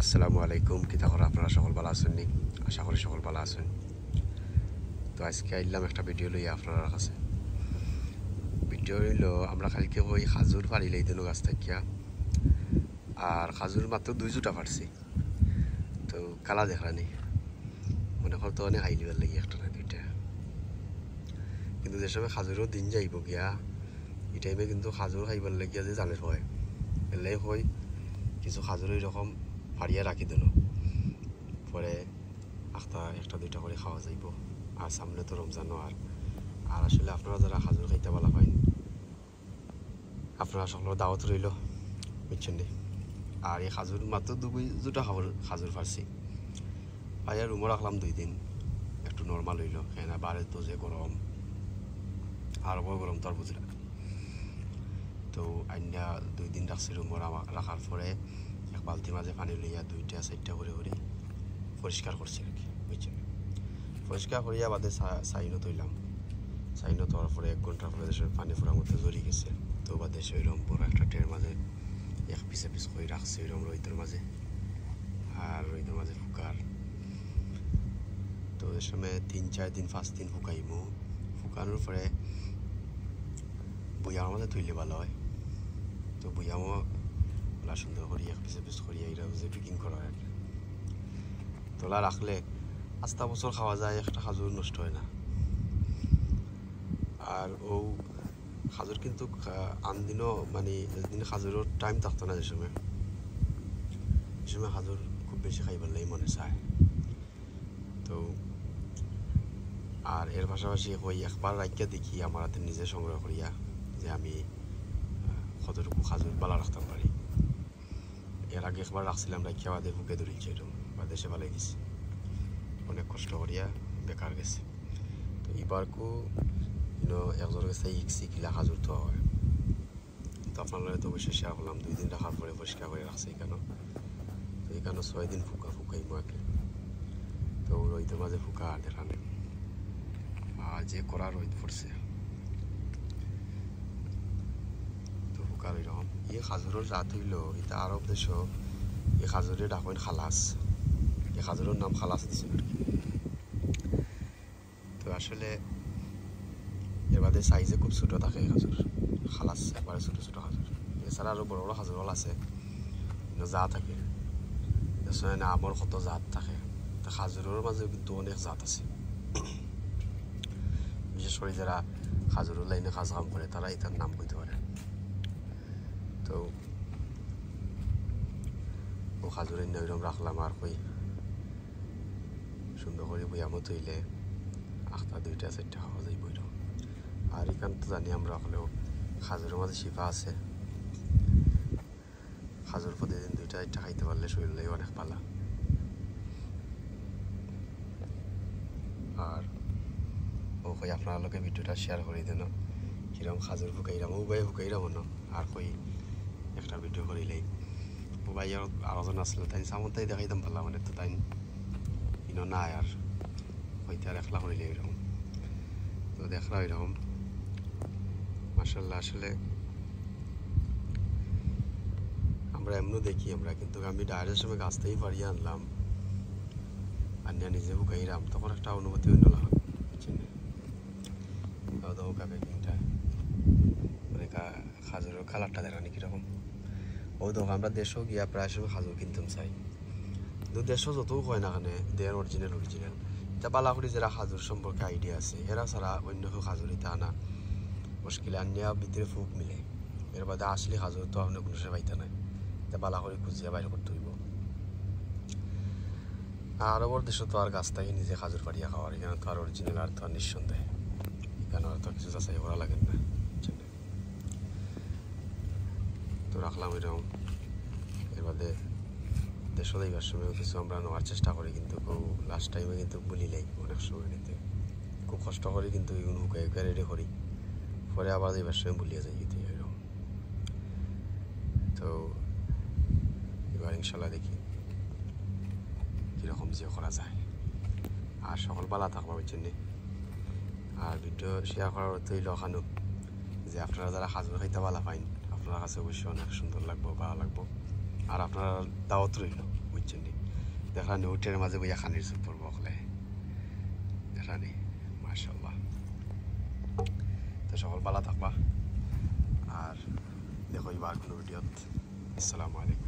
আসসালামু আলাইকুম। কি খবর? আপনারা সকল ভালো আছেন নি? আশা করি সকল ভালো আছেন। তো আজকে আইলাম একটা ভিডিও লইয়া আপনার কাছে। ভিডিও হইল আমরা কালকে ওই খাজুর পারিলাই দিন গাছ থাকিয়া, আর খাজুর মাত্র 2 জুটা পারছি। তো কালা দেখলানি মনে করতো অনেক হাইলিবার লাগি একটা না দুইটা, কিন্তু যে সময় খাজুরও দিন যাইব গিয়া এই টাইমে কিন্তু খাজুর খাইবার লাগিয়া যে জানে হয় এলাই হয় কিছু খাজুর এরকম ফাড়িয়া রাখি দিল, পরে একটা দুইটা করে খাওয়া যাইব। আর সামনে তো রমজানও আর আর আসলে আপনারা যারা খাজুর খাইতে ভালো পাইন আপনারা সকলের দাওয়াত রইল, বুঝছেন নি? আর এই খাজুর মাত্র 2 জুটা খাজুর ফারছি পাইয়া রুমও রাখলাম 2 দিন, একটু নর্মাল হইল। কেন বারে তো যে গরম, আর গরম তো আর বুঝলাম। তো আইনা 2 দিন রাখছি রুমও রাখার পরে এক বালতি মাঝে পানি লইয়া 2টা-4টা করে করে পরিষ্কার করছি আর কি, বুঝছেন? পরিষ্কার করিয়া বাদে সাইনও তৈলাম। সাইনও তোয়ার পরে 1 ঘন্টার পরে দেশের পানি ফোড়ার মধ্যে জড়িয়ে গেছে। তো বাদে সেইরকম বড় একটা ট্রের মাঝে এক পিস করে রাখছে ওইরকম রইতের মাঝে, আর রইতের মাঝে ফুকার। তো এর সময় 3-4 দিন 5 দিন ফুকাইমু। ফুকানোর পরে বইয়ার মাঝে তুইলে ভালো হয়। তো বইয়ামও ওলা সুন্দর করি এক পিস করিয়া এটা যে পিকিং করা হয় আর কি। তোলা রাখলে 5টা বছর খাওয়া যায়, একটা খাজুর নষ্ট হয় না। আর ও খাজুর কিন্তু আনদিনও মানে যেদিন খাজুরের টাইম থাকতো না, যে সময় খাজুর খুব বেশি খাইবার লাগে মনে চায়। তো আর এর পাশাপাশি ওই একবার রাখিয়া দেখি আমার হাতে নিজে সংগ্রহ করিয়া যে আমি কতটুকু খাজুর বালা রাখতে পারি। এর আগে একবার রাখছিলাম, রাখিয়া বাদে বুকে ধরিছে এরকম বা দেশে বালাই দিছি, অনেক কষ্ট করিয়া বেকার গেছে। তো এবারকু একজনের কাছে ইক্সি কিলা খাজুর তো হয়। তো আপনারা তো অবশ্যই শেয়ার করলাম 2 দিন রাখার পরে পরিষ্কার করে রাখছে এখানে। তো এখানে 6 দিন ফুকাইমো আগে। তো রইতের মাঝে ফুকা আর দেখা নেই, আর যে করা রইত পড়ছে। তো ফুকার ওইরকম এই খাজুরের জাত হইল এটা আরব দেশ, এই খাজুরে ডাকেন খালাস। এই খাজুরের নাম খালাস দিছিল আর কি। তো আসলে এর বাদে সাইজে খুব ছোটো থাকে এই খাজুর, খালাস একবারে ছোটো ছোটো খাজুর। এছাড়া আরও বড় বড় খাজুরল আছে, যা থাকে না আমৰ কত জাত থাকে। তা খাজুরের মাঝে কিন্তু অনেক জাত আছে। বিশেষ করে যারা খাজুরের লাইনে কাজ কাম করে তারা এটার নাম কইতে পারে। তো ও খাজুরের ওইরকম রাখলাম, আর কই সুন্দর করে বইয়ামো তৈলে 1টা 2টা 4টা খাওয়া যাইব এরকম। আর এখান তো জানি আমরা হলেও খাজুরের মাঝে শিফা আছে। খাজুর প্রতিদিন 2টা 4টা খাইতে পারলে শরীরে অনেক ভালো। আর ও কই আপনার লোকে ভিডিওটা শেয়ার করে দেন কিরম খাজুর ফুকাইরাম, ও ভাই ফুকাইরাম না। আর কই একটা ভিডিও করিলেই ও ভাই আরো জন আসলে তাই সামন্তাই দেখাইতাম ভালো, মানে তো তাই নাই আর হইতে আর একলা করিলে এরকম। তো দেখলা এরকম মাশাল্লাহ। আসলে আমরা এমনও দেখি আমরা, কিন্তু আমি ডায়ের সময় গাছটাই পাড়িয়ে আনলাম আনিয়া নিজে ফুকাইরাম, তখন একটা অনুভূতি অন্য লাগে, বুঝছেন? প্যাকেটিংটা মানে খাজুরের কালারটা দেখানি কীরকম। ও দেখো আমরা দেশও গিয়া প্রায় সময় খাজুর কিনতাম চাই, কিন্তু দেশও যতও হয় না কেন দেয়ার অরিজিনাল এটা বালাকুড়ি যারা খাজুর সম্পর্কে আইডিয়া আছে এরা ছাড়া অন্য কেউ খাজুর এটা আনা মুশকিল। আনিয়া ভিতরে ফুক মিলে, এর বাদে আসলে খাজুর তো আপনার কোনো সে পাইতে নাই, এটা বালাকুড়ি খুঁজিয়া বাইর করতে হইব। আরবর দেশে তো আর গাছটাকে নিজে খাজুর পাড়িয়া খাওয়ার, এখানে তো আর অরিজিনাল আর তো আর নিঃসন্দেহে এখানে আর তো কিছু যাচাই করা লাগে না। তো রাখলাম এরকম। এর বাদে দেশ যাইবার সময় কিছু আমরা নেওয়ার চেষ্টা করি, কিন্তু লাস্ট টাইমে কিন্তু বলিলাই অনেক সময় নিতে খুব কষ্ট করি, কিন্তু এগুলো হুকাই রেডি করি, পরে আবার যাইবার সময় বলিয়ে যাই এরকম। তো এবার ইনশাল্লাহ দেখি কীরকম যে করা যায়। আর সকল বালা থাকবা বুঝছেন। আর ভিডিও শেয়ার করার অর্থই লখানো যে আপনারা যারা খাজুর খাইতে ভালো পাইন আপনার কাছে অবশ্যই অনেক সুন্দর লাগবো, ভালো লাগবো। আর আপনারা দাওয়াত রইল, বুঝছেন। বুঝছেন নি দেখলানি উঠের মাঝে বইয়া খানির চুপ পড়বো হলে দেখলানি মাশাআল্লাহ তো সকল ভালো থাকবা আর দেখো এবার কোনো ভিডিওত আসসালামু আলাইকুম